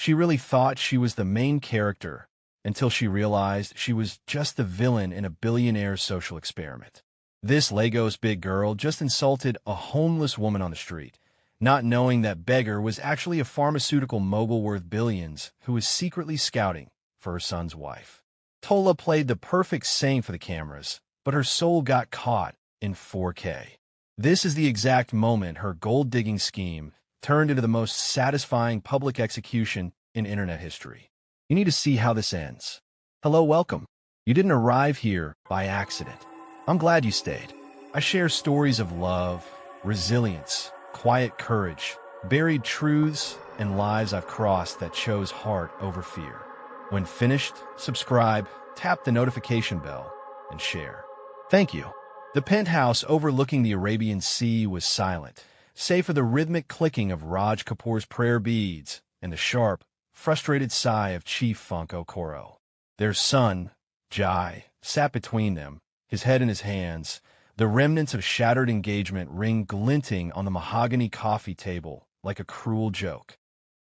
She really thought she was the main character until she realized she was just the villain in a billionaire's social experiment. This Lagos big girl just insulted a homeless woman on the street, not knowing that Beggar was actually a pharmaceutical mogul worth billions who was secretly scouting for her son's wife. Tola played the perfect saint for the cameras, but her soul got caught in 4K. This is the exact moment her gold-digging scheme turned into the most satisfying public execution in internet history. You need to see how this ends. Hello, welcome. You didn't arrive here by accident. I'm glad you stayed. I share stories of love, resilience, quiet courage, buried truths, and lives I've crossed that chose heart over fear. When finished, subscribe, tap the notification bell, and share. Thank you. The penthouse overlooking the Arabian Sea was silent, save for the rhythmic clicking of Raj Kapoor's prayer beads and the sharp, frustrated sigh of Chief Funk Okoro. Their son, Jai, sat between them, his head in his hands, the remnants of shattered engagement ring glinting on the mahogany coffee table like a cruel joke.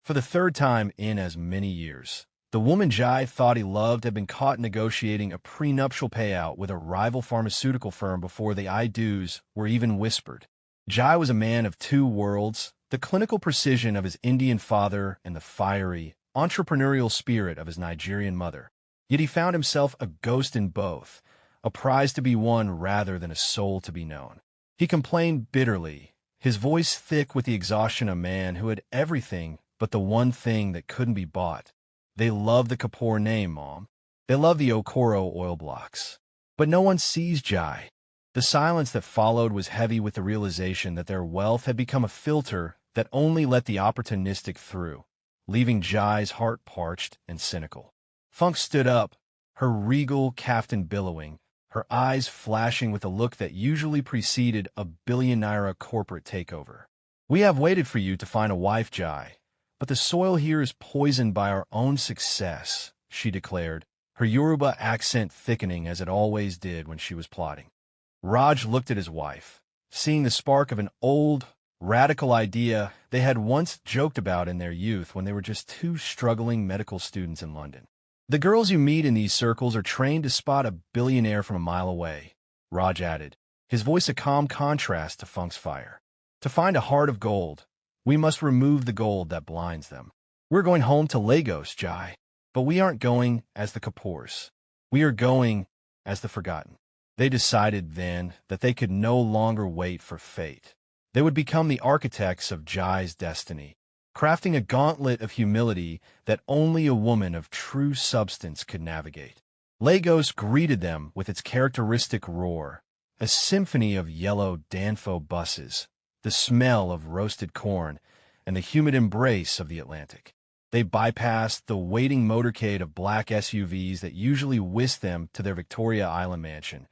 For the third time in as many years, the woman Jai thought he loved had been caught negotiating a prenuptial payout with a rival pharmaceutical firm before the I-do's were even whispered. Jai was a man of two worlds, the clinical precision of his Indian father and the fiery, entrepreneurial spirit of his Nigerian mother. Yet he found himself a ghost in both, a prize to be won rather than a soul to be known. He complained bitterly, his voice thick with the exhaustion of a man who had everything but the one thing that couldn't be bought. They love the Kapoor name, Mom. They love the Okoro oil blocks. But no one sees Jai. The silence that followed was heavy with the realization that their wealth had become a filter that only let the opportunistic through, leaving Jai's heart parched and cynical. Funk stood up, her regal kaftan billowing, her eyes flashing with a look that usually preceded a billionaire corporate takeover. We have waited for you to find a wife, Jai, but the soil here is poisoned by our own success, she declared, her Yoruba accent thickening as it always did when she was plotting. Raj looked at his wife, seeing the spark of an old, radical idea they had once joked about in their youth when they were just two struggling medical students in London. The girls you meet in these circles are trained to spot a billionaire from a mile away, Raj added, his voice a calm contrast to Funk's fire. To find a heart of gold, we must remove the gold that blinds them. We're going home to Lagos, Jai, but we aren't going as the Kapoors. We are going as the forgotten. They decided then that they could no longer wait for fate. They would become the architects of Jai's destiny, crafting a gauntlet of humility that only a woman of true substance could navigate. Lagos greeted them with its characteristic roar, a symphony of yellow Danfo buses, the smell of roasted corn, and the humid embrace of the Atlantic. They bypassed the waiting motorcade of black SUVs that usually whisked them to their Victoria Island mansion,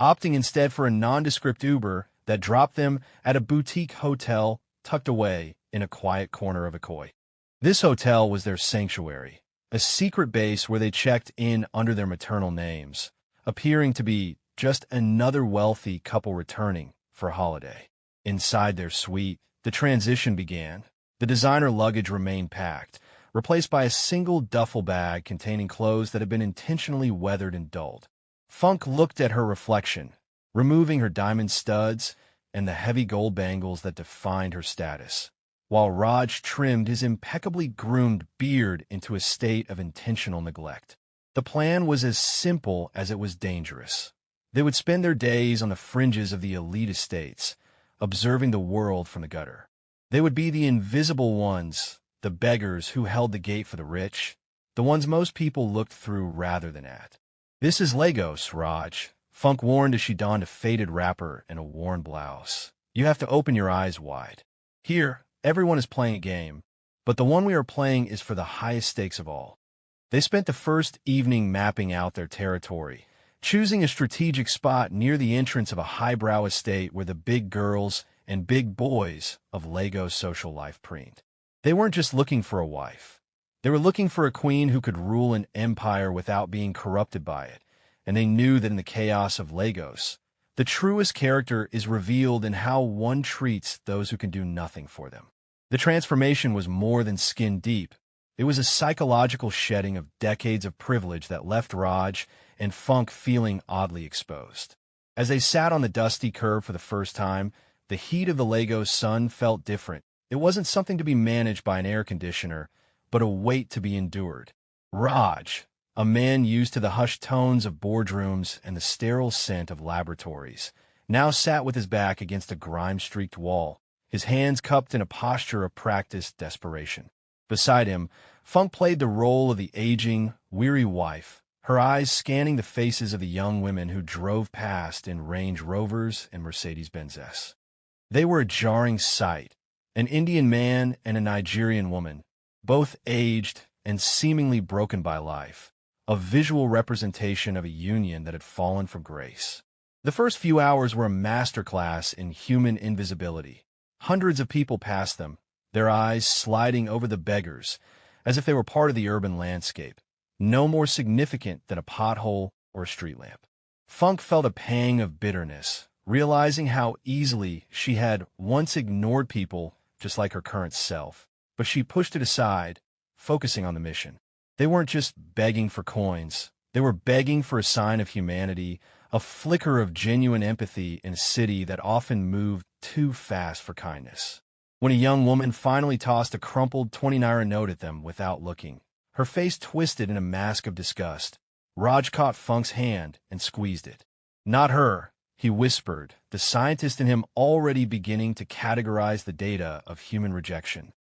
opting instead for a nondescript Uber that dropped them at a boutique hotel tucked away in a quiet corner of Ikoyi. This hotel was their sanctuary, a secret base where they checked in under their maternal names, appearing to be just another wealthy couple returning for a holiday. Inside their suite, the transition began. The designer luggage remained packed, replaced by a single duffel bag containing clothes that had been intentionally weathered and dulled. Funk looked at her reflection, removing her diamond studs and the heavy gold bangles that defined her status, while Raj trimmed his impeccably groomed beard into a state of intentional neglect. The plan was as simple as it was dangerous. They would spend their days on the fringes of the elite estates, observing the world from the gutter. They would be the invisible ones, the beggars who held the gate for the rich, the ones most people looked through rather than at. This is Lagos, Raj, Funk warned as she donned a faded wrapper and a worn blouse. You have to open your eyes wide. Here, everyone is playing a game, but the one we are playing is for the highest stakes of all. They spent the first evening mapping out their territory, choosing a strategic spot near the entrance of a highbrow estate where the big girls and big boys of Lagos social life preened. They weren't just looking for a wife. They were looking for a queen who could rule an empire without being corrupted by it, and they knew that in the chaos of Lagos, the truest character is revealed in how one treats those who can do nothing for them. The transformation was more than skin deep. It was a psychological shedding of decades of privilege that left Raj and Funk feeling oddly exposed. As they sat on the dusty curb for the first time, the heat of the Lagos sun felt different. It wasn't something to be managed by an air conditioner, but a weight to be endured. Raj, a man used to the hushed tones of boardrooms and the sterile scent of laboratories, now sat with his back against a grime-streaked wall, his hands cupped in a posture of practiced desperation. Beside him, Funk played the role of the aging, weary wife, her eyes scanning the faces of the young women who drove past in Range Rovers and Mercedes-Benzes. They were a jarring sight, an Indian man and a Nigerian woman, both aged and seemingly broken by life, a visual representation of a union that had fallen from grace. The first few hours were a masterclass in human invisibility. Hundreds of people passed them, their eyes sliding over the beggars, as if they were part of the urban landscape, no more significant than a pothole or a street lamp. Funk felt a pang of bitterness, realizing how easily she had once ignored people just like her current self, but she pushed it aside, focusing on the mission. They weren't just begging for coins. They were begging for a sign of humanity, a flicker of genuine empathy in a city that often moved too fast for kindness. When a young woman finally tossed a crumpled 20 naira note at them without looking, her face twisted in a mask of disgust, Raj caught Funk's hand and squeezed it. "Not her," he whispered, the scientist in him already beginning to categorize the data of human rejection.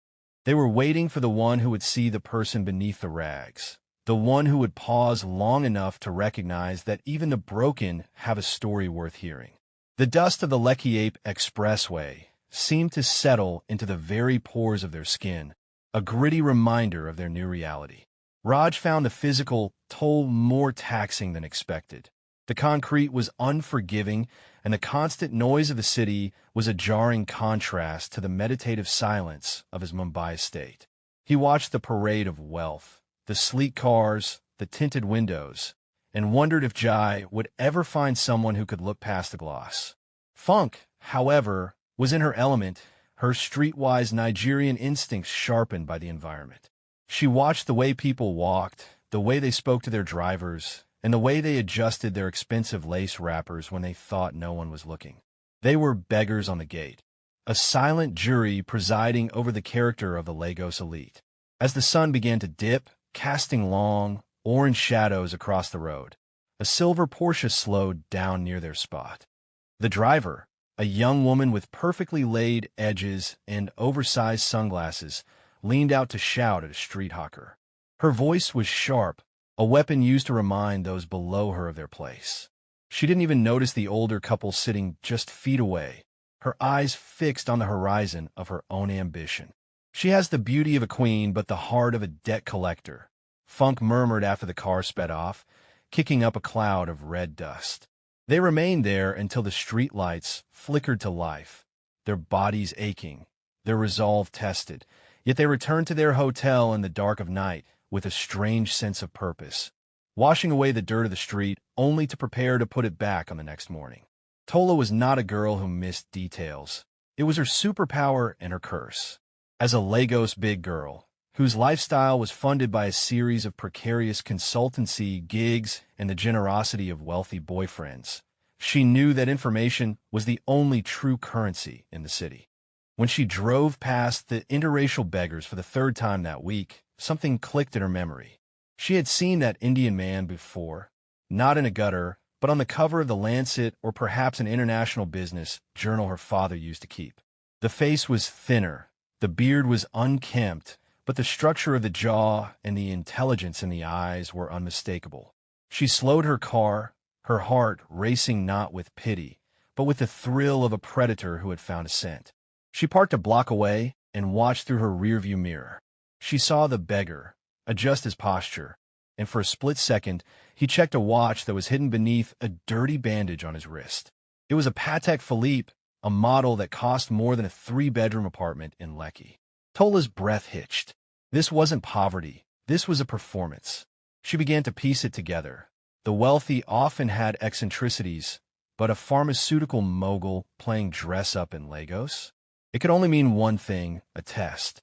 They were waiting for the one who would see the person beneath the rags, the one who would pause long enough to recognize that even the broken have a story worth hearing. The dust of the Lekki Ape Expressway seemed to settle into the very pores of their skin, a gritty reminder of their new reality. Raj found the physical toll more taxing than expected. The concrete was unforgiving, and the constant noise of the city was a jarring contrast to the meditative silence of his Mumbai estate. He watched the parade of wealth, the sleek cars, the tinted windows, and wondered if Jai would ever find someone who could look past the gloss. Funk, however, was in her element, her streetwise Nigerian instincts sharpened by the environment. She watched the way people walked, the way they spoke to their drivers, and the way they adjusted their expensive lace wrappers when they thought no one was looking. They were beggars on the gate, a silent jury presiding over the character of the Lagos elite. As the sun began to dip, casting long, orange shadows across the road, a silver Porsche slowed down near their spot. The driver, a young woman with perfectly laid edges and oversized sunglasses, leaned out to shout at a street hawker. Her voice was sharp, a weapon used to remind those below her of their place. She didn't even notice the older couple sitting just feet away, her eyes fixed on the horizon of her own ambition. "She has the beauty of a queen but the heart of a debt collector," Funk murmured after the car sped off, kicking up a cloud of red dust. They remained there until the street lights flickered to life, their bodies aching, their resolve tested, yet they returned to their hotel in the dark of night with a strange sense of purpose, washing away the dirt of the street only to prepare to put it back on the next morning. Tola was not a girl who missed details. It was her superpower and her curse. As a Lagos big girl, whose lifestyle was funded by a series of precarious consultancy gigs and the generosity of wealthy boyfriends, she knew that information was the only true currency in the city. When she drove past the interracial beggars for the third time that week, something clicked in her memory. She had seen that Indian man before, not in a gutter, but on the cover of the Lancet or perhaps an international business journal her father used to keep. The face was thinner, the beard was unkempt, but the structure of the jaw and the intelligence in the eyes were unmistakable. She slowed her car, her heart racing not with pity, but with the thrill of a predator who had found a scent. She parked a block away and watched through her rearview mirror. She saw the beggar adjust his posture, and for a split second, he checked a watch that was hidden beneath a dirty bandage on his wrist. It was a Patek Philippe, a model that cost more than a three-bedroom apartment in Lekki. Tola's breath hitched. This wasn't poverty. This was a performance. She began to piece it together. The wealthy often had eccentricities, but a pharmaceutical mogul playing dress-up in Lagos? It could only mean one thing, a test.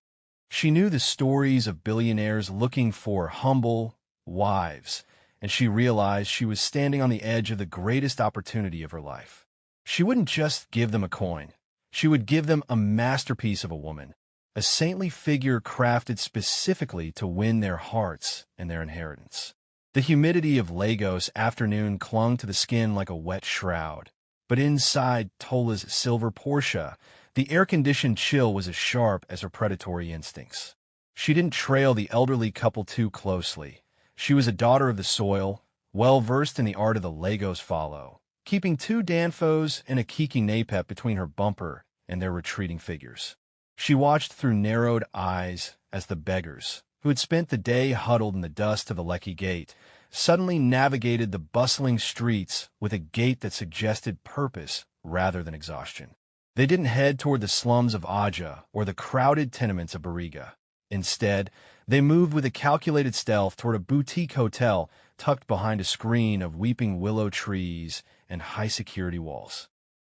She knew the stories of billionaires looking for humble wives, and she realized she was standing on the edge of the greatest opportunity of her life. She wouldn't just give them a coin. She would give them a masterpiece of a woman, a saintly figure crafted specifically to win their hearts and their inheritance. The humidity of Lagos afternoon clung to the skin like a wet shroud, but inside Tola's silver Porsche, the air-conditioned chill was as sharp as her predatory instincts. She didn't trail the elderly couple too closely. She was a daughter of the soil, well-versed in the art of the Lagos follow, keeping two Danfos and a Kiki Napep between her bumper and their retreating figures. She watched through narrowed eyes as the beggars, who had spent the day huddled in the dust of the Lekki Gate, suddenly navigated the bustling streets with a gait that suggested purpose rather than exhaustion. They didn't head toward the slums of Aja or the crowded tenements of Bariga. Instead, they moved with a calculated stealth toward a boutique hotel tucked behind a screen of weeping willow trees and high-security walls.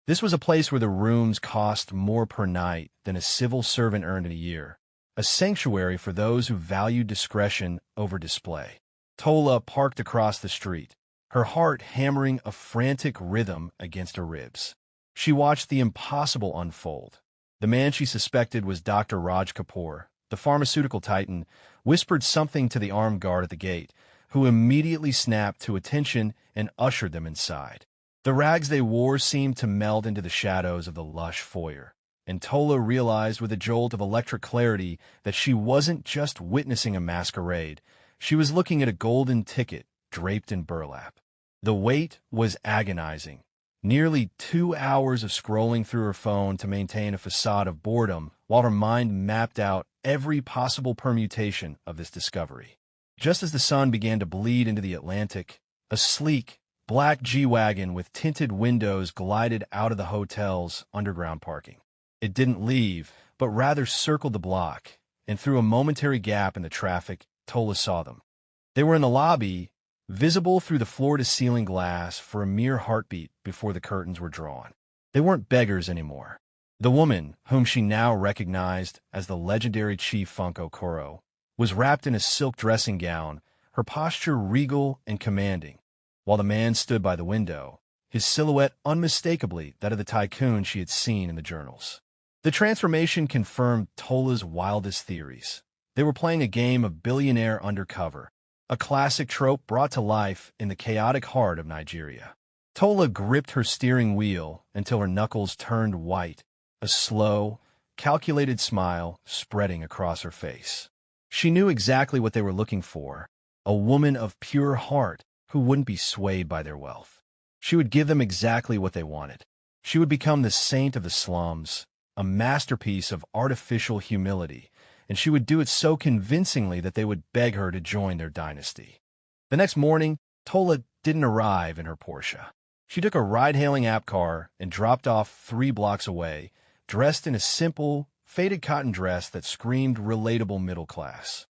This was a place where the rooms cost more per night than a civil servant earned in a year, a sanctuary for those who valued discretion over display. Tola parked across the street, her heart hammering a frantic rhythm against her ribs. She watched the impossible unfold. The man she suspected was Dr. Raj Kapoor, the pharmaceutical titan, whispered something to the armed guard at the gate, who immediately snapped to attention and ushered them inside. The rags they wore seemed to meld into the shadows of the lush foyer, and Tola realized with a jolt of electric clarity that she wasn't just witnessing a masquerade. She was looking at a golden ticket draped in burlap. The wait was agonizing. Nearly 2 hours of scrolling through her phone to maintain a facade of boredom while her mind mapped out every possible permutation of this discovery. Just as the sun began to bleed into the Atlantic, a sleek, black G-Wagon with tinted windows glided out of the hotel's underground parking. It didn't leave, but rather circled the block, and through a momentary gap in the traffic, Tola saw them. They were in the lobby, visible through the floor-to-ceiling glass for a mere heartbeat before the curtains were drawn. They weren't beggars anymore. The woman, whom she now recognized as the legendary Chief Funko Koro, was wrapped in a silk dressing gown, her posture regal and commanding, while the man stood by the window, his silhouette unmistakably that of the tycoon she had seen in the journals. The transformation confirmed Tola's wildest theories. They were playing a game of Billionaire Undercover, a classic trope brought to life in the chaotic heart of Nigeria. Tola gripped her steering wheel until her knuckles turned white, a slow, calculated smile spreading across her face. She knew exactly what they were looking for, a woman of pure heart who wouldn't be swayed by their wealth. She would give them exactly what they wanted. She would become the saint of the slums, a masterpiece of artificial humility, and she would do it so convincingly that they would beg her to join their dynasty. The next morning, Tola didn't arrive in her Porsche. She took a ride-hailing app car and dropped off 3 blocks away, dressed in a simple, faded cotton dress that screamed relatable middle class.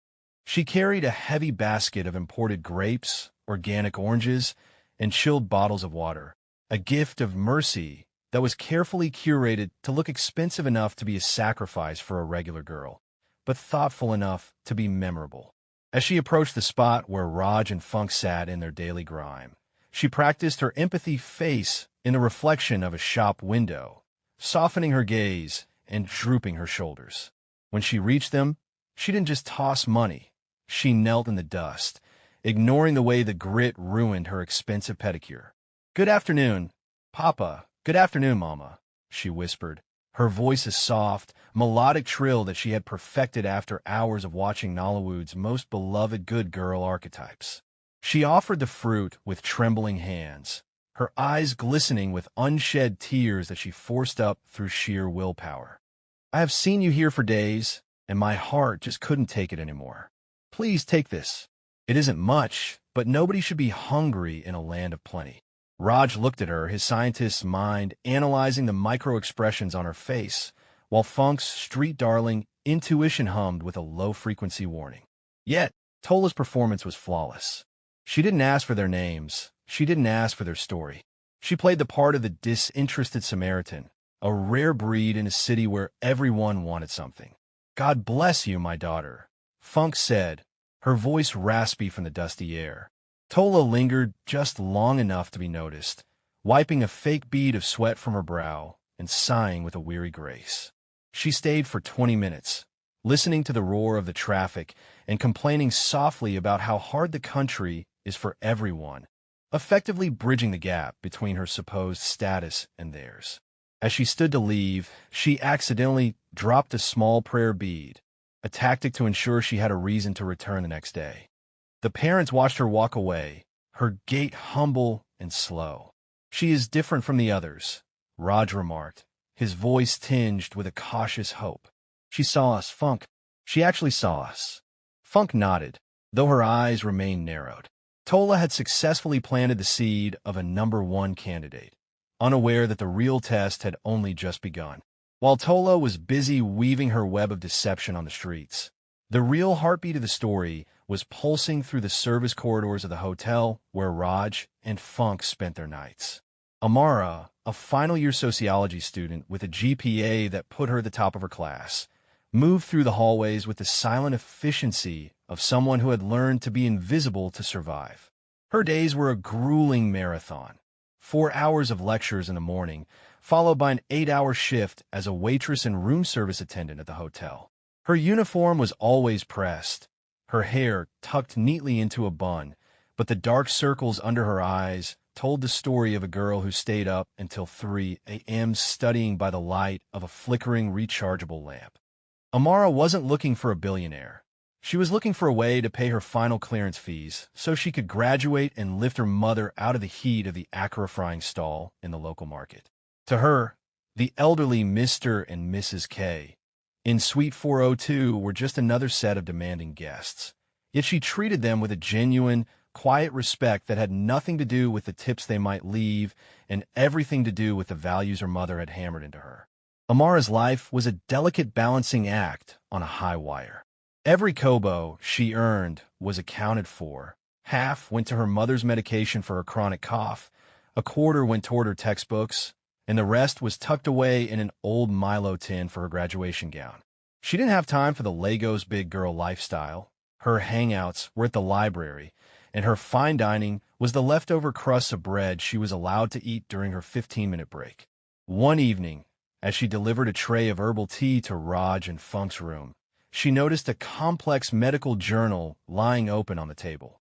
She carried a heavy basket of imported grapes, organic oranges, and chilled bottles of water, a gift of mercy that was carefully curated to look expensive enough to be a sacrifice for a regular girl, but thoughtful enough to be memorable. As she approached the spot where Raj and Funk sat in their daily grime, she practiced her empathy face in the reflection of a shop window, softening her gaze and drooping her shoulders. When she reached them, she didn't just toss money. She knelt in the dust, ignoring the way the grit ruined her expensive pedicure. "Good afternoon, Papa. Good afternoon, Mama," she whispered, her voice a soft, melodic trill that she had perfected after hours of watching Nollywood's most beloved good girl archetypes. She offered the fruit with trembling hands, her eyes glistening with unshed tears that she forced up through sheer willpower. "I have seen you here for days, and my heart just couldn't take it anymore. Please take this. It isn't much, but nobody should be hungry in a land of plenty." Raj looked at her, his scientist's mind analyzing the micro-expressions on her face, while Funk's street darling intuition hummed with a low-frequency warning. Yet, Tola's performance was flawless. She didn't ask for their names. She didn't ask for their story. She played the part of the disinterested Samaritan, a rare breed in a city where everyone wanted something. God bless you, my daughter, Funk said, her voice raspy from the dusty air. Tola lingered just long enough to be noticed, wiping a fake bead of sweat from her brow and sighing with a weary grace. She stayed for 20 minutes, listening to the roar of the traffic and complaining softly about how hard the country is for everyone, effectively bridging the gap between her supposed status and theirs. As she stood to leave, she accidentally dropped a small prayer bead, a tactic to ensure she had a reason to return the next day. The parents watched her walk away, her gait humble and slow. She is different from the others, Raj remarked, his voice tinged with a cautious hope. She saw us, Funk. She actually saw us. Funk nodded, though her eyes remained narrowed. Tola had successfully planted the seed of a #1 candidate, unaware that the real test had only just begun. While Tola was busy weaving her web of deception on the streets, the real heartbeat of the story was pulsing through the service corridors of the hotel where Raj and Funk spent their nights. Amara, a final-year sociology student with a GPA that put her at the top of her class, moved through the hallways with the silent efficiency of someone who had learned to be invisible to survive. Her days were a grueling marathon. 4 hours of lectures in the morning, followed by an 8-hour shift as a waitress and room service attendant at the hotel. Her uniform was always pressed, her hair tucked neatly into a bun, but the dark circles under her eyes told the story of a girl who stayed up until 3 a.m. studying by the light of a flickering rechargeable lamp. Amara wasn't looking for a billionaire. She was looking for a way to pay her final clearance fees so she could graduate and lift her mother out of the heat of the Accra frying stall in the local market. To her, the elderly Mr. and Mrs. K in Suite 402 were just another set of demanding guests, yet she treated them with a genuine, quiet respect that had nothing to do with the tips they might leave and everything to do with the values her mother had hammered into her. Amara's life was a delicate balancing act on a high wire. Every kobo she earned was accounted for. Half went to her mother's medication for her chronic cough, a quarter went toward her textbooks, and the rest was tucked away in an old Milo tin for her graduation gown. She didn't have time for the Legos big girl lifestyle. Her hangouts were at the library, and her fine dining was the leftover crusts of bread she was allowed to eat during her 15-minute break. One evening, as she delivered a tray of herbal tea to Raj and Funk's room, she noticed a complex medical journal lying open on the table.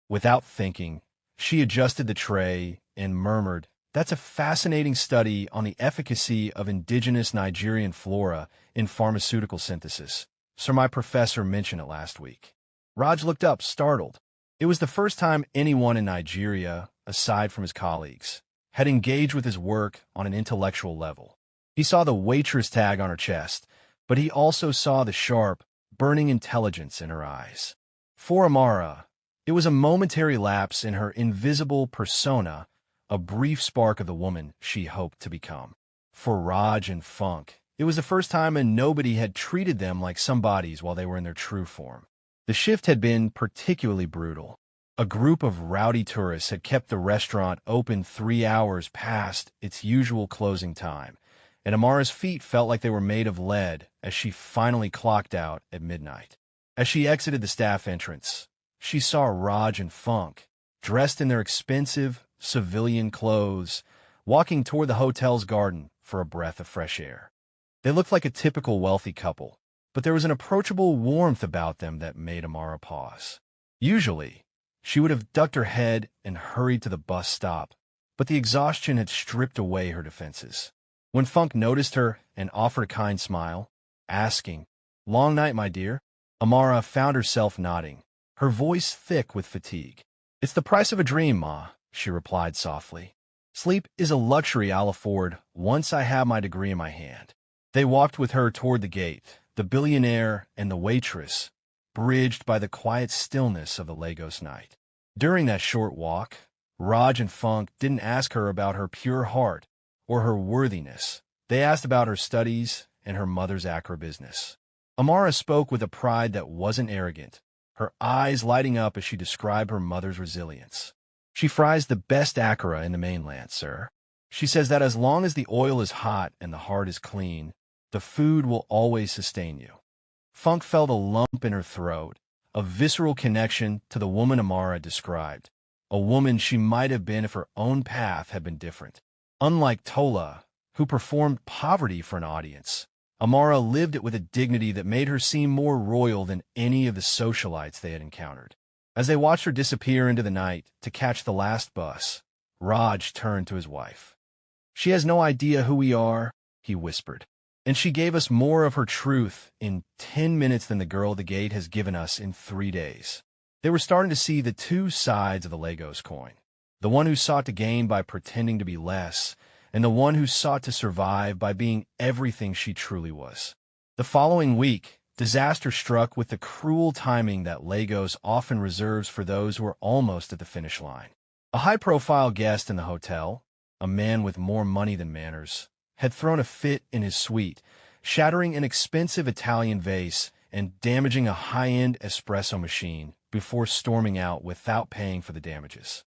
Without thinking, she adjusted the tray and murmured, "That's a fascinating study on the efficacy of indigenous Nigerian flora in pharmaceutical synthesis. Sir, my professor mentioned it last week." Raj looked up, startled. It was the first time anyone in Nigeria, aside from his colleagues, had engaged with his work on an intellectual level. He saw the waitress tag on her chest, but he also saw the sharp, burning intelligence in her eyes. For Amara, it was a momentary lapse in her invisible persona, a brief spark of the woman she hoped to become. For Raj and Funk, it was the first time a nobody had treated them like somebodies while they were in their true form. The shift had been particularly brutal. A group of rowdy tourists had kept the restaurant open 3 hours past its usual closing time, and Amara's feet felt like they were made of lead as she finally clocked out at midnight. As she exited the staff entrance, she saw Raj and Funk, dressed in their expensive civilian clothes, walking toward the hotel's garden for a breath of fresh air. They looked like a typical wealthy couple, but there was an approachable warmth about them that made Amara pause. Usually, she would have ducked her head and hurried to the bus stop, but the exhaustion had stripped away her defenses. When Funk noticed her and offered a kind smile, asking, "Long night, my dear," Amara found herself nodding, her voice thick with fatigue. "It's the price of a dream, Ma," she replied softly. "Sleep is a luxury I'll afford once I have my degree in my hand." They walked with her toward the gate, the billionaire and the waitress, bridged by the quiet stillness of the Lagos night. During that short walk, Raj and Funk didn't ask her about her pure heart or her worthiness. They asked about her studies and her mother's Accra business. Amara spoke with a pride that wasn't arrogant, her eyes lighting up as she described her mother's resilience. "She fries the best Accra in the mainland, sir. She says that as long as the oil is hot and the heart is clean, the food will always sustain you." Funk felt a lump in her throat, a visceral connection to the woman Amara described, a woman she might have been if her own path had been different. Unlike Tola, who performed poverty for an audience, Amara lived it with a dignity that made her seem more royal than any of the socialites they had encountered. As they watched her disappear into the night to catch the last bus, Raj turned to his wife. "She has no idea who we are," he whispered. "And she gave us more of her truth in 10 minutes than the girl at the gate has given us in 3 days." They were starting to see the two sides of the Lagos coin. The one who sought to gain by pretending to be less, and the one who sought to survive by being everything she truly was. The following week, disaster struck with the cruel timing that Lagos often reserves for those who are almost at the finish line. A high-profile guest in the hotel, a man with more money than manners, had thrown a fit in his suite, shattering an expensive Italian vase and damaging a high-end espresso machine before storming out without paying for the damages.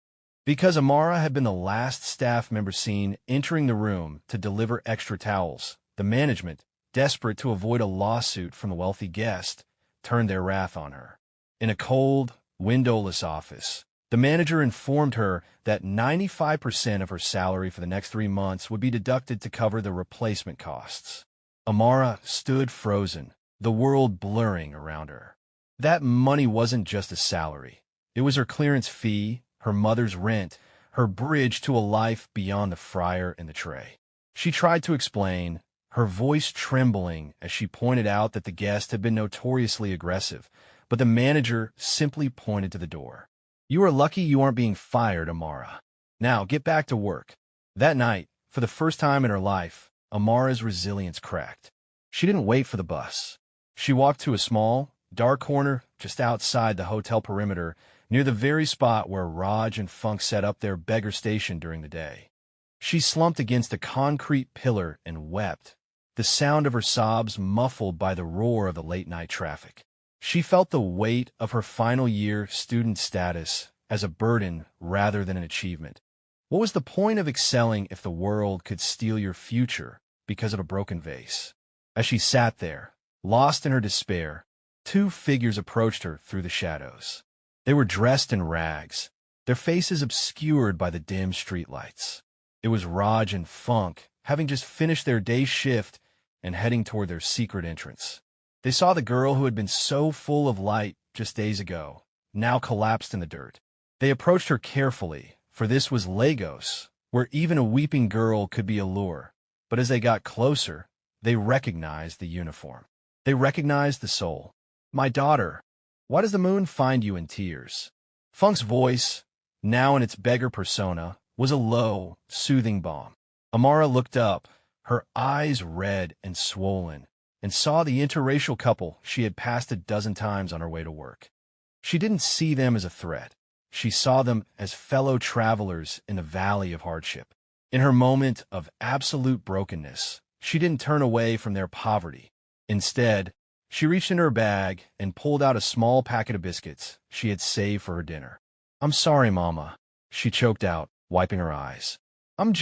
Because Amara had been the last staff member seen entering the room to deliver extra towels, the management, desperate to avoid a lawsuit from the wealthy guest, turned their wrath on her. In a cold, windowless office, the manager informed her that 95% of her salary for the next 3 months would be deducted to cover the replacement costs. Amara stood frozen, the world blurring around her. That money wasn't just a salary. It was her clearance fee, her mother's rent, her bridge to a life beyond the fryer and the tray. She tried to explain, her voice trembling as she pointed out that the guest had been notoriously aggressive, but the manager simply pointed to the door. "You are lucky you aren't being fired, Amara. Now get back to work." That night, for the first time in her life, Amara's resilience cracked. She didn't wait for the bus. She walked to a small, dark corner just outside the hotel perimeter, near the very spot where Raj and Funk set up their beggar station during the day. She slumped against a concrete pillar and wept, the sound of her sobs muffled by the roar of the late-night traffic. She felt the weight of her final-year student status as a burden rather than an achievement. What was the point of excelling if the world could steal your future because of a broken vase? As she sat there, lost in her despair, two figures approached her through the shadows. They were dressed in rags, their faces obscured by the dim streetlights. It was Raj and Funk, having just finished their day's shift and heading toward their secret entrance. They saw the girl who had been so full of light just days ago, now collapsed in the dirt. They approached her carefully, for this was Lagos, where even a weeping girl could be a lure. But as they got closer, they recognized the uniform. They recognized the soul. "My daughter, why does the moon find you in tears?" Funk's voice, now in its beggar persona, was a low, soothing balm. Amara looked up, her eyes red and swollen, and saw the interracial couple she had passed a dozen times on her way to work. She didn't see them as a threat. She saw them as fellow travelers in the valley of hardship. In her moment of absolute brokenness, she didn't turn away from their poverty. Instead, she reached in her bag and pulled out a small packet of biscuits she had saved for her dinner. "I'm sorry, Mama," she choked out, wiping her eyes. I'm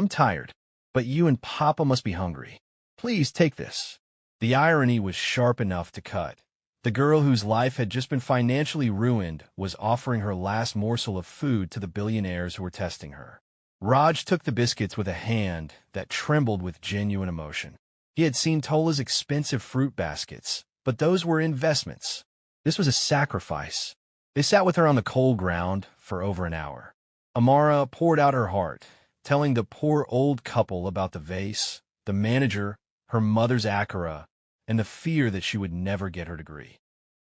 tired, but you and Papa must be hungry. Please take this." The irony was sharp enough to cut. The girl whose life had just been financially ruined was offering her last morsel of food to the billionaires who were testing her. Raj took the biscuits with a hand that trembled with genuine emotion. He had seen Tola's expensive fruit baskets, but those were investments. This was a sacrifice. They sat with her on the cold ground for over an hour. Amara poured out her heart, telling the poor old couple about the vase, the manager, her mother's Acura, and the fear that she would never get her degree.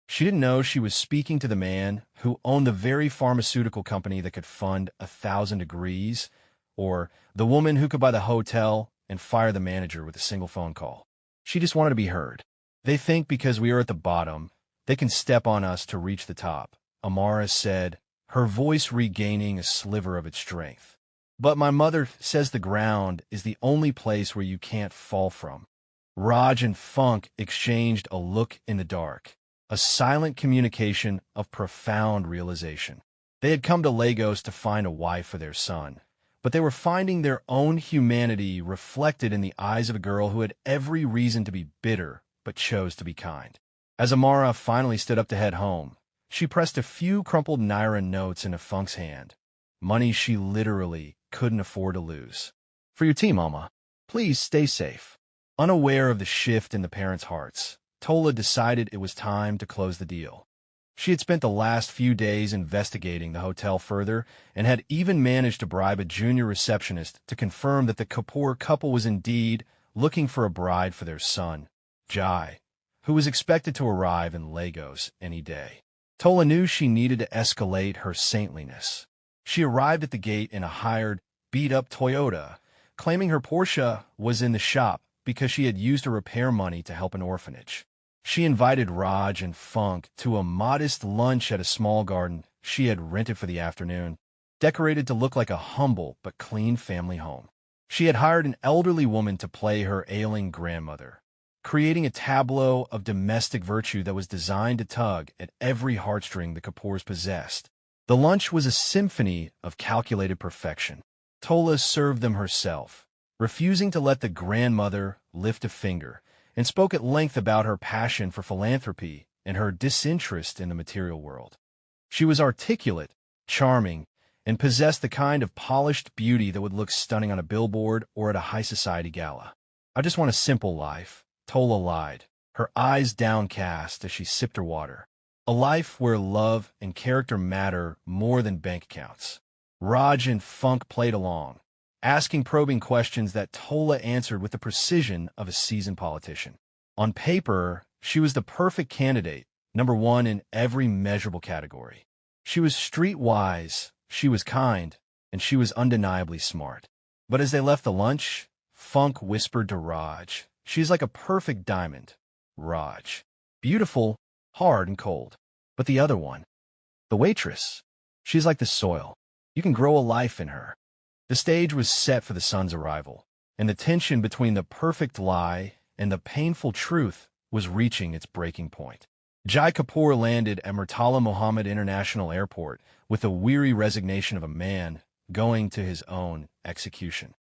She didn't know she was speaking to the man who owned the very pharmaceutical company that could fund 1,000 degrees, or the woman who could buy the hotel and fire the manager with a single phone call. She just wanted to be heard. "They think because we are at the bottom, they can step on us to reach the top," Amara said, her voice regaining a sliver of its strength. "But my mother says the ground is the only place where you can't fall from." Raj and Funk exchanged a look in the dark, a silent communication of profound realization. They had come to Lagos to find a wife for their son, but they were finding their own humanity reflected in the eyes of a girl who had every reason to be bitter but chose to be kind. As Amara finally stood up to head home, she pressed a few crumpled Naira notes into Funk's hand, money she literally couldn't afford to lose. For your tea, Mama. Please stay safe. Unaware of the shift in the parents' hearts, Tola decided it was time to close the deal. She had spent the last few days investigating the hotel further and had even managed to bribe a junior receptionist to confirm that the Kapoor couple was indeed looking for a bride for their son, Jai, who was expected to arrive in Lagos any day. Tola knew she needed to escalate her saintliness. She arrived at the gate in a hired, beat-up Toyota, claiming her Porsche was in the shop because she had used her repair money to help an orphanage. She invited Raj and Funk to a modest lunch at a small garden she had rented for the afternoon, decorated to look like a humble but clean family home. She had hired an elderly woman to play her ailing grandmother, creating a tableau of domestic virtue that was designed to tug at every heartstring the Kapoors possessed. The lunch was a symphony of calculated perfection. Tola served them herself, refusing to let the grandmother lift a finger, and spoke at length about her passion for philanthropy and her disinterest in the material world. She was articulate, charming, and possessed the kind of polished beauty that would look stunning on a billboard or at a high-society gala. "I just want a simple life," Tola lied, her eyes downcast as she sipped her water. "A life where love and character matter more than bank accounts." Raj and Funk played along, asking probing questions that Tola answered with the precision of a seasoned politician. On paper, she was the perfect candidate, #1 in every measurable category. She was streetwise, she was kind, and she was undeniably smart. But as they left the lunch, Funk whispered to Raj, "She's like a perfect diamond." Raj, "Beautiful, hard, and cold." But the other one, the waitress, "She's like the soil. You can grow a life in her." The stage was set for the son's arrival, and the tension between the perfect lie and the painful truth was reaching its breaking point. Jai Kapoor landed at Murtala Mohammed International Airport with the weary resignation of a man going to his own execution.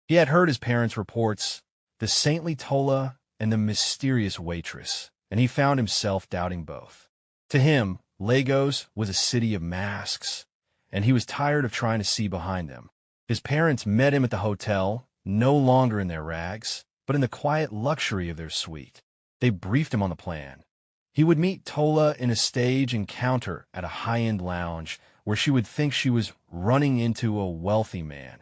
He had heard his parents' reports, the saintly Tola and the mysterious waitress, and he found himself doubting both. To him, Lagos was a city of masks, and he was tired of trying to see behind them. His parents met him at the hotel, no longer in their rags, but in the quiet luxury of their suite. They briefed him on the plan. He would meet Tola in a stage encounter at a high-end lounge where she would think she was running into a wealthy man,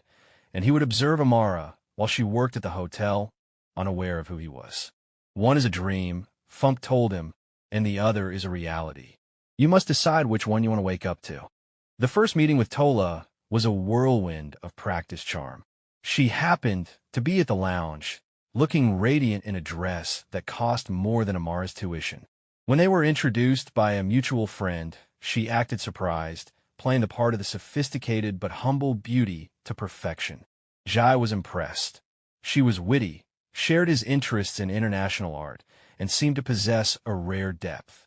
and he would observe Amara while she worked at the hotel, unaware of who he was. "One is a dream," Funk told him, "and the other is a reality. You must decide which one you want to wake up to." The first meeting with Tola was a whirlwind of practiced charm. She happened to be at the lounge, looking radiant in a dress that cost more than Amara's tuition. When they were introduced by a mutual friend, she acted surprised, playing the part of the sophisticated but humble beauty to perfection. Jai was impressed. She was witty, shared his interests in international art, and seemed to possess a rare depth.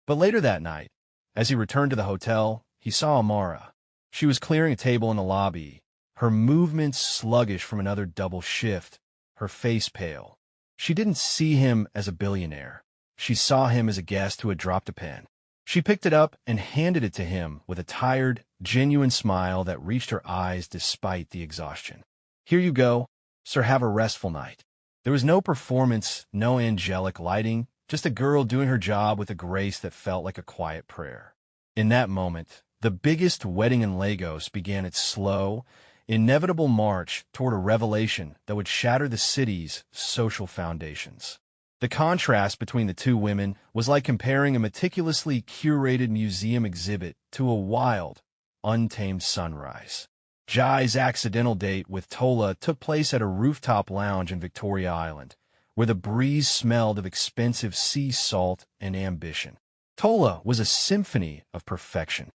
But later that night, as he returned to the hotel, he saw Amara. She was clearing a table in the lobby, her movements sluggish from another double shift, her face pale. She didn't see him as a billionaire. She saw him as a guest who had dropped a pen. She picked it up and handed it to him with a tired, genuine smile that reached her eyes despite the exhaustion. "Here you go, sir, have a restful night." There was no performance, no angelic lighting, just a girl doing her job with a grace that felt like a quiet prayer. In that moment, the biggest wedding in Lagos began its slow, inevitable march toward a revelation that would shatter the city's social foundations. The contrast between the two women was like comparing a meticulously curated museum exhibit to a wild, untamed sunrise. Jai's accidental date with Tola took place at a rooftop lounge in Victoria Island, where the breeze smelled of expensive sea salt and ambition. Tola was a symphony of perfection.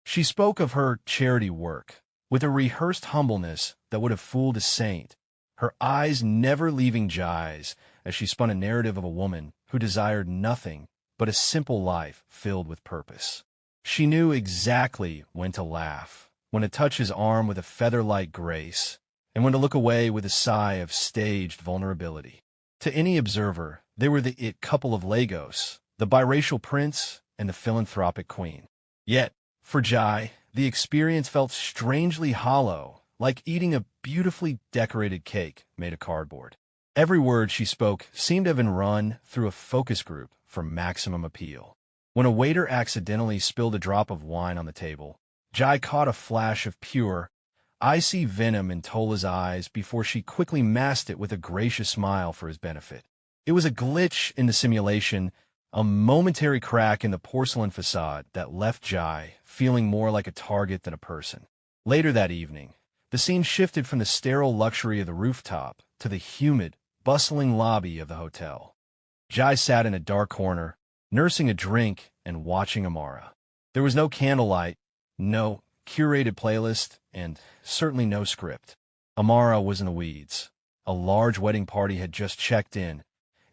She spoke of her charity work with a rehearsed humbleness that would have fooled a saint, her eyes never leaving Jai's as she spun a narrative of a woman who desired nothing but a simple life filled with purpose. She knew exactly when to laugh, when to touch his arm with a feather-light grace, and when to look away with a sigh of staged vulnerability. To any observer, They were the it couple of Lagos, the biracial prince and the philanthropic queen. Yet, for Jai, the experience felt strangely hollow, like eating a beautifully decorated cake made of cardboard. Every word she spoke seemed to have been run through a focus group for maximum appeal. When a waiter accidentally spilled a drop of wine on the table, Jai caught a flash of pure, icy venom in Tola's eyes before she quickly masked it with a gracious smile for his benefit. It was a glitch in the simulation, a momentary crack in the porcelain facade that left Jai feeling more like a target than a person. Later that evening, the scene shifted from the sterile luxury of the rooftop to the humid, bustling lobby of the hotel. Jai sat in a dark corner, nursing a drink and watching Amara. There was no candlelight, no curated playlist, and certainly no script. Amara was in the weeds. A large wedding party had just checked in,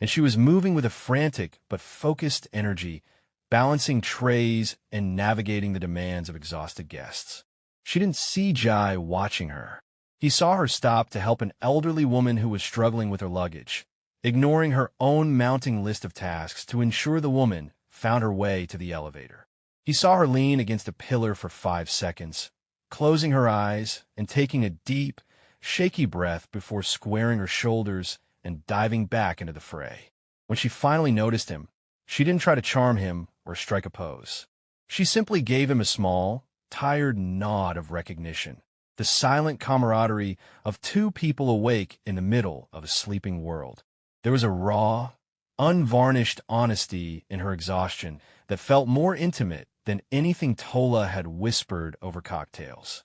and she was moving with a frantic but focused energy, balancing trays and navigating the demands of exhausted guests. She didn't see Jai watching her. He saw her stop to help an elderly woman who was struggling with her luggage, ignoring her own mounting list of tasks to ensure the woman found her way to the elevator. He saw her lean against a pillar for 5 seconds, closing her eyes and taking a deep, shaky breath before squaring her shoulders and diving back into the fray. When she finally noticed him, she didn't try to charm him or strike a pose. She simply gave him a small, tired nod of recognition, the silent camaraderie of two people awake in the middle of a sleeping world. There was a raw, unvarnished honesty in her exhaustion that felt more intimate than anything Tola had whispered over cocktails.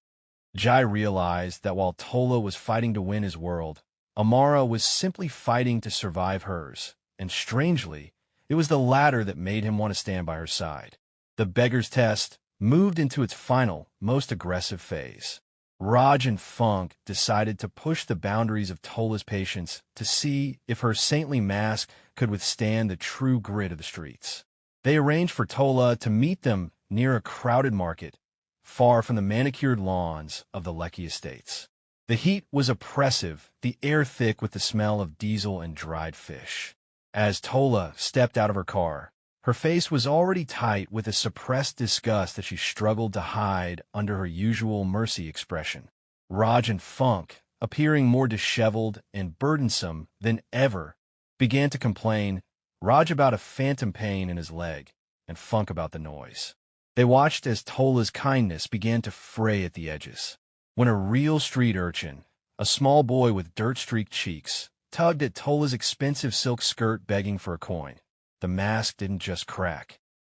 Jai realized that while Tola was fighting to win his world, Amara was simply fighting to survive hers, and strangely, it was the latter that made him want to stand by her side. The Beggars test moved into its final, most aggressive phase. Raj and Funk decided to push the boundaries of Tola's patience to see if her saintly mask could withstand the true grit of the streets. They arranged for Tola to meet them near a crowded market, far from the manicured lawns of the Lecky estates. The heat was oppressive, the air thick with the smell of diesel and dried fish. As Tola stepped out of her car, her face was already tight with a suppressed disgust that she struggled to hide under her usual mercy expression. Raj and Funk, appearing more disheveled and burdensome than ever, began to complain, Raj about a phantom pain in his leg, and Funk about the noise. They watched as Tola's kindness began to fray at the edges. When a real street urchin, a small boy with dirt-streaked cheeks, tugged at Tola's expensive silk skirt begging for a coin, the mask didn't just crack.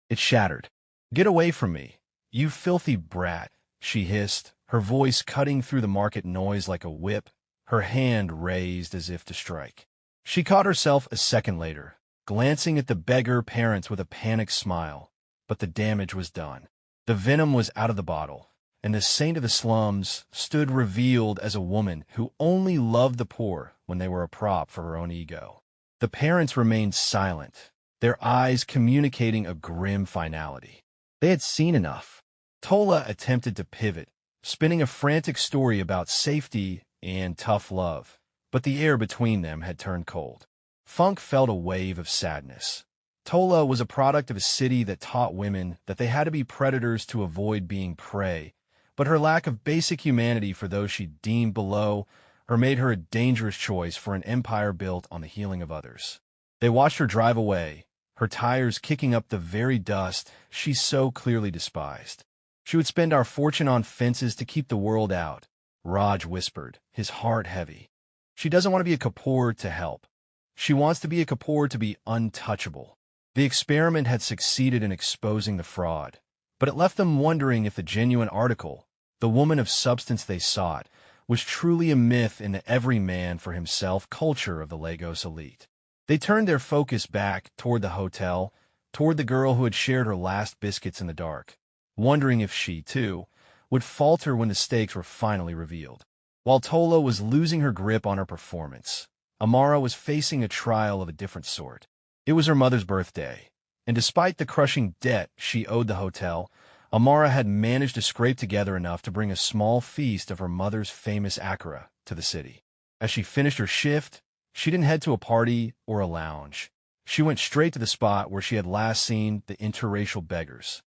It shattered. "Get away from me, you filthy brat," she hissed, her voice cutting through the market noise like a whip, her hand raised as if to strike. She caught herself a second later, glancing at the beggar parents with a panicked smile, but the damage was done. The venom was out of the bottle, and the saint of the slums stood revealed as a woman who only loved the poor when they were a prop for her own ego. The parents remained silent, their eyes communicating a grim finality. They had seen enough. Tola attempted to pivot, spinning a frantic story about safety and tough love, but the air between them had turned cold. Funk felt a wave of sadness. Tola was a product of a city that taught women that they had to be predators to avoid being prey, but her lack of basic humanity for those she deemed below her made her a dangerous choice for an empire built on the healing of others. They watched her drive away, her tires kicking up the very dust she so clearly despised. "She would spend our fortune on fences to keep the world out," Raj whispered, his heart heavy. "She doesn't want to be a Kapoor to help. She wants to be a Kapoor to be untouchable." The experiment had succeeded in exposing the fraud, but it left them wondering if the genuine article, the woman of substance they sought, was truly a myth in the every-man-for-himself culture of the Lagos elite. They turned their focus back toward the hotel, toward the girl who had shared her last biscuits in the dark, wondering if she, too, would falter when the stakes were finally revealed. While Tola was losing her grip on her performance, Amara was facing a trial of a different sort. It was her mother's birthday, and despite the crushing debt she owed the hotel, Amara had managed to scrape together enough to bring a small feast of her mother's famous akara to the city. As she finished her shift, she didn't head to a party or a lounge. She went straight to the spot where she had last seen the interracial beggars.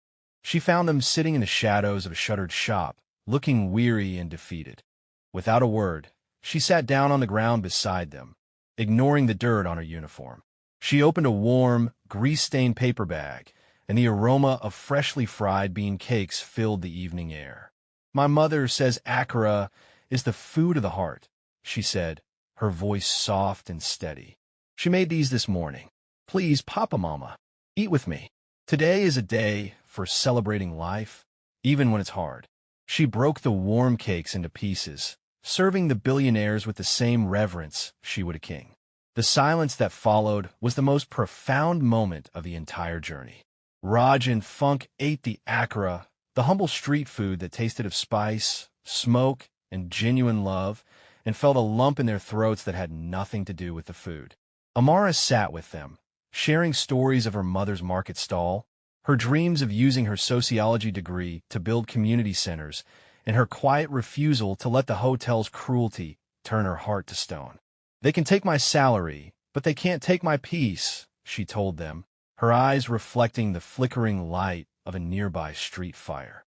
She found them sitting in the shadows of a shuttered shop, looking weary and defeated. Without a word, she sat down on the ground beside them, ignoring the dirt on her uniform. She opened a warm, grease-stained paper bag, and the aroma of freshly fried bean cakes filled the evening air. "My mother says akara is the food of the heart," she said, her voice soft and steady. "She made these this morning. Please, Papa Mama, eat with me. Today is a day for celebrating life, even when it's hard." She broke the warm cakes into pieces, serving the billionaires with the same reverence she would a king. The silence that followed was the most profound moment of the entire journey. Raj and Funk ate the akara, the humble street food that tasted of spice, smoke, and genuine love, and felt a lump in their throats that had nothing to do with the food. Amara sat with them, sharing stories of her mother's market stall, her dreams of using her sociology degree to build community centers, and her quiet refusal to let the hotel's cruelty turn her heart to stone. "They can take my salary, but they can't take my peace," she told them, her eyes reflecting the flickering light of a nearby street fire.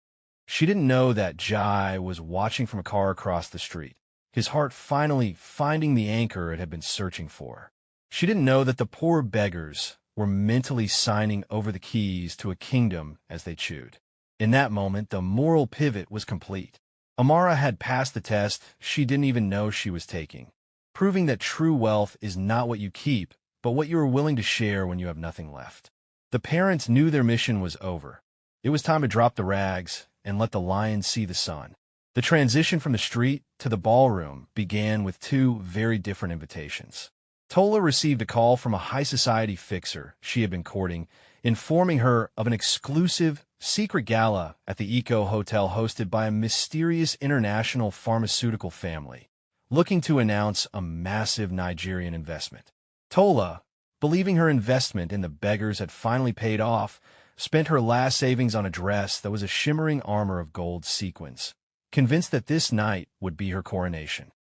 She didn't know that Jai was watching from a car across the street, his heart finally finding the anchor it had been searching for. She didn't know that the poor beggars were mentally signing over the keys to a kingdom as they chewed. In that moment, the moral pivot was complete. Amara had passed the test she didn't even know she was taking, proving that true wealth is not what you keep, but what you are willing to share when you have nothing left. The parents knew their mission was over. It was time to drop the rags and let the lion see the sun. The transition from the street to the ballroom began with two very different invitations. Tola received a call from a high-society fixer she had been courting, informing her of an exclusive, secret gala at the Eco Hotel hosted by a mysterious international pharmaceutical family, looking to announce a massive Nigerian investment. Tola, believing her investment in the beggars had finally paid off, spent her last savings on a dress that was a shimmering armor of gold sequins, convinced that this night would be her coronation.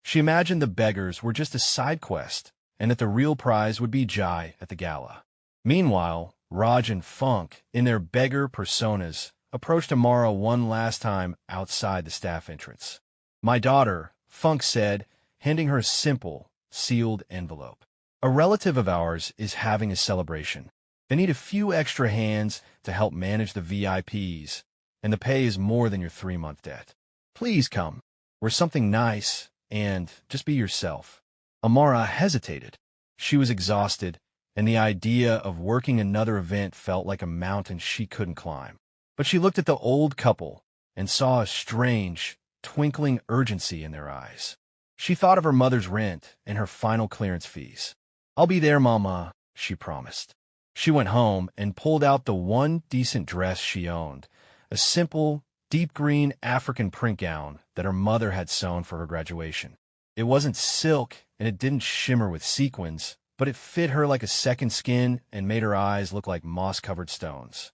She imagined the beggars were just a side quest, and that the real prize would be Jai at the gala. Meanwhile, Raj and Funk, in their beggar personas, approached Amara one last time outside the staff entrance. "My daughter," Funk said, handing her a simple, sealed envelope. "A relative of ours is having a celebration. They need a few extra hands to help manage the VIPs, and the pay is more than your 3-month debt. Please come. Wear something nice, and just be yourself." Amara hesitated. She was exhausted, and the idea of working another event felt like a mountain she couldn't climb. But she looked at the old couple and saw a strange, twinkling urgency in their eyes. She thought of her mother's rent and her final clearance fees. "I'll be there, Mama," she promised. She went home and pulled out the one decent dress she owned, a simple, deep green African print gown that her mother had sewn for her graduation. It wasn't silk, and it didn't shimmer with sequins, but it fit her like a second skin and made her eyes look like moss-covered stones.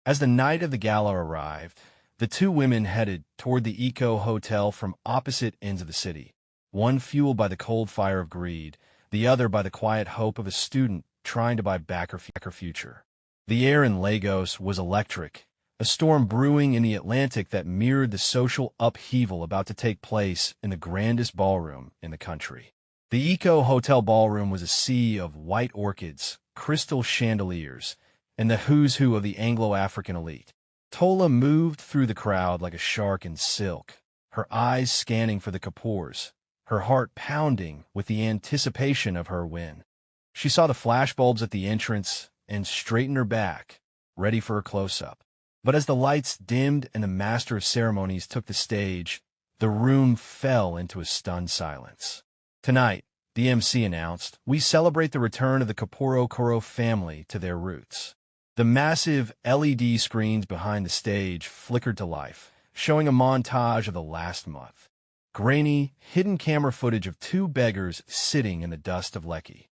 As the night of the gala arrived, the two women headed toward the Eco Hotel from opposite ends of the city, one fueled by the cold fire of greed, the other by the quiet hope of a student trying to buy back her future. The air in Lagos was electric, a storm brewing in the Atlantic that mirrored the social upheaval about to take place in the grandest ballroom in the country. The Eco Hotel ballroom was a sea of white orchids, crystal chandeliers, and the who's who of the Anglo-African elite. Tola moved through the crowd like a shark in silk, her eyes scanning for the Kapoors, her heart pounding with the anticipation of her win. She saw the flashbulbs at the entrance and straightened her back, ready for a close-up. But as the lights dimmed and the master of ceremonies took the stage, the room fell into a stunned silence. "Tonight," the MC announced, "we celebrate the return of the Kaporo Koro family to their roots." The massive LED screens behind the stage flickered to life, showing a montage of the last month. Grainy, hidden camera footage of two beggars sitting in the dust of Lekki.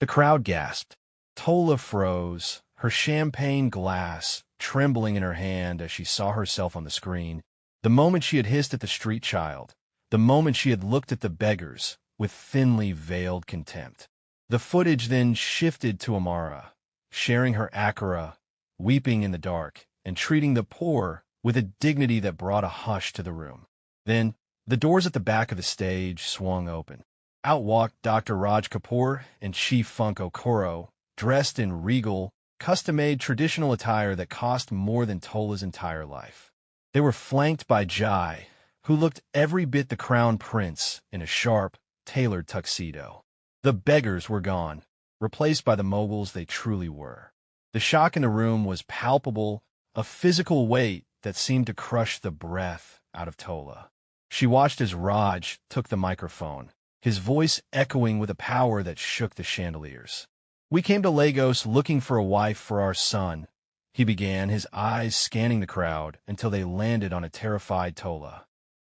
The crowd gasped. Tola froze, her champagne glass trembling in her hand as she saw herself on the screen. The moment she had hissed at the street child, the moment she had looked at the beggars with thinly veiled contempt. The footage then shifted to Amara, sharing her akara, weeping in the dark, and treating the poor with a dignity that brought a hush to the room. Then, the doors at the back of the stage swung open. Out walked Dr. Raj Kapoor and Chief Funk Okoro, dressed in regal, custom-made traditional attire that cost more than Tola's entire life. They were flanked by Jai, who looked every bit the crown prince in a sharp, tailored tuxedo. The beggars were gone, replaced by the moguls they truly were. The shock in the room was palpable, a physical weight that seemed to crush the breath out of Tola. She watched as Raj took the microphone, his voice echoing with a power that shook the chandeliers. "We came to Lagos looking for a wife for our son," he began, his eyes scanning the crowd until they landed on a terrified Tola.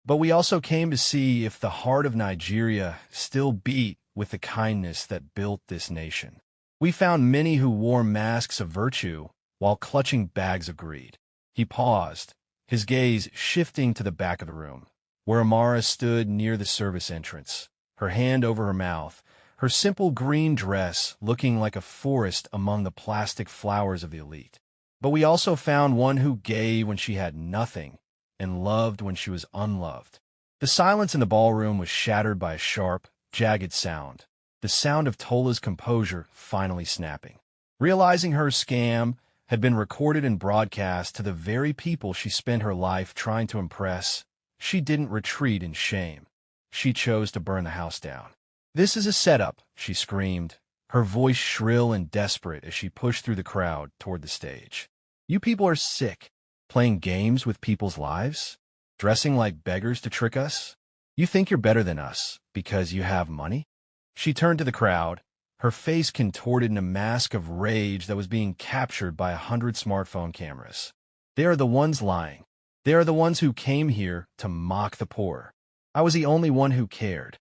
"But we also came to see if the heart of Nigeria still beat with the kindness that built this nation. We found many who wore masks of virtue while clutching bags of greed." He paused, his gaze shifting to the back of the room, where Amara stood near the service entrance, her hand over her mouth, her simple green dress looking like a forest among the plastic flowers of the elite. "But we also found one who gave when she had nothing and loved when she was unloved." The silence in the ballroom was shattered by a sharp, jagged sound, the sound of Tola's composure finally snapping. Realizing her scam had been recorded and broadcast to the very people she spent her life trying to impress, she didn't retreat in shame. She chose to burn the house down. "This is a setup," she screamed, her voice shrill and desperate as she pushed through the crowd toward the stage. "You people are sick, playing games with people's lives, dressing like beggars to trick us. You think you're better than us because you have money?" She turned to the crowd, her face contorted in a mask of rage that was being captured by 100 smartphone cameras. "They are the ones lying. They are the ones who came here to mock the poor. I was the only one who cared."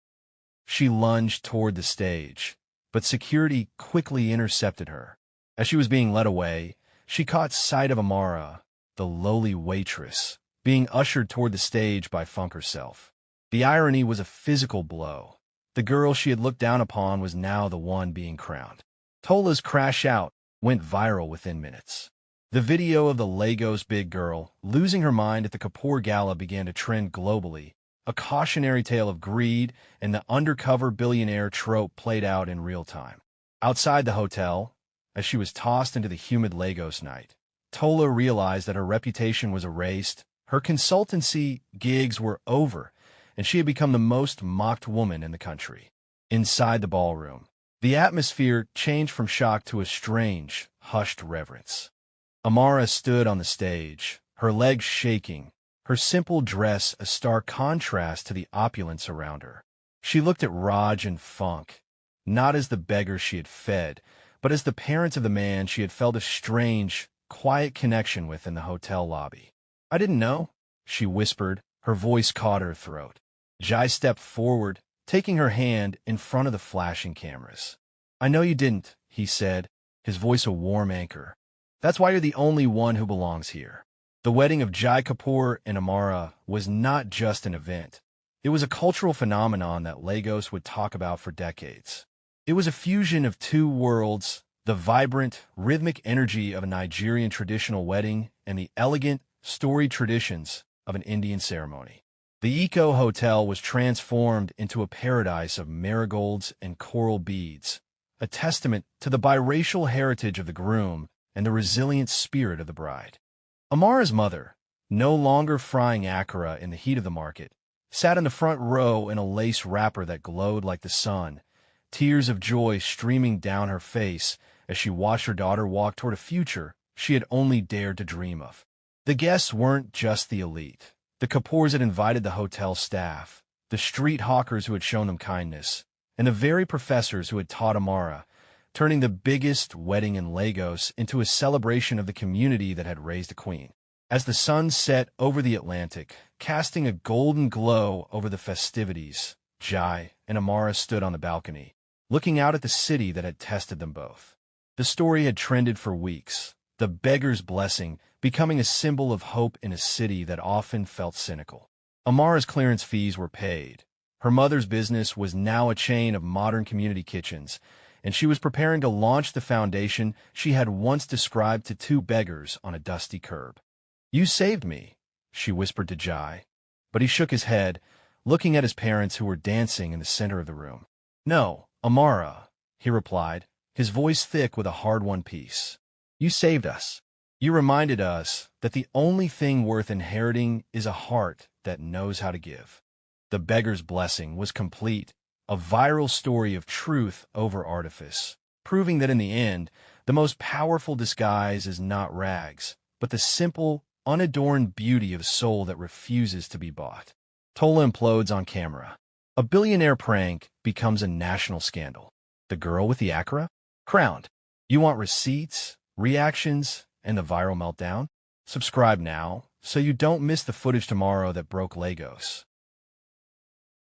She lunged toward the stage, but security quickly intercepted her. As she was being led away, she caught sight of Amara, the lowly waitress, being ushered toward the stage by Funk herself. The irony was a physical blow. The girl she had looked down upon was now the one being crowned. Tola's crash out went viral within minutes. The video of the Lagos big girl losing her mind at the Kapoor Gala began to trend globally, a cautionary tale of greed and the undercover billionaire trope played out in real time. Outside the hotel, as she was tossed into the humid Lagos night, Tola realized that her reputation was erased, her consultancy gigs were over, and she had become the most mocked woman in the country. Inside the ballroom, the atmosphere changed from shock to a strange, hushed reverence. Amara stood on the stage, her legs shaking, her simple dress a stark contrast to the opulence around her. She looked at Raj and Funk, not as the beggars she had fed, but as the parents of the man she had felt a strange, quiet connection with in the hotel lobby. "I didn't know," she whispered, her voice caught her throat. Jai stepped forward, taking her hand in front of the flashing cameras. "I know you didn't," he said, his voice a warm anchor. "That's why you're the only one who belongs here." The wedding of Jai Kapoor and Amara was not just an event. It was a cultural phenomenon that Lagos would talk about for decades. It was a fusion of two worlds, the vibrant, rhythmic energy of a Nigerian traditional wedding and the elegant, storied traditions of an Indian ceremony. The Eco Hotel was transformed into a paradise of marigolds and coral beads, a testament to the biracial heritage of the groom and the resilient spirit of the bride. Amara's mother, no longer frying akara in the heat of the market, sat in the front row in a lace wrapper that glowed like the sun, tears of joy streaming down her face as she watched her daughter walk toward a future she had only dared to dream of. The guests weren't just the elite. The Kapoors had invited the hotel staff, the street hawkers who had shown them kindness, and the very professors who had taught Amara, turning the biggest wedding in Lagos into a celebration of the community that had raised a queen. As the sun set over the Atlantic, casting a golden glow over the festivities, Jai and Amara stood on the balcony, looking out at the city that had tested them both. The story had trended for weeks, the beggar's blessing becoming a symbol of hope in a city that often felt cynical. Amara's clearance fees were paid. Her mother's business was now a chain of modern community kitchens, and she was preparing to launch the foundation she had once described to two beggars on a dusty curb. "You saved me," she whispered to Jai, but he shook his head, looking at his parents who were dancing in the center of the room. "No, Amara," he replied, his voice thick with a hard-won peace. "You saved us. You reminded us that the only thing worth inheriting is a heart that knows how to give." The beggar's blessing was complete, a viral story of truth over artifice, proving that in the end, the most powerful disguise is not rags, but the simple, unadorned beauty of soul that refuses to be bought. Tola implodes on camera. A billionaire prank becomes a national scandal. The girl with the acra? Crowned. You want receipts, reactions, and the viral meltdown? Subscribe now so you don't miss the footage tomorrow that broke Lagos.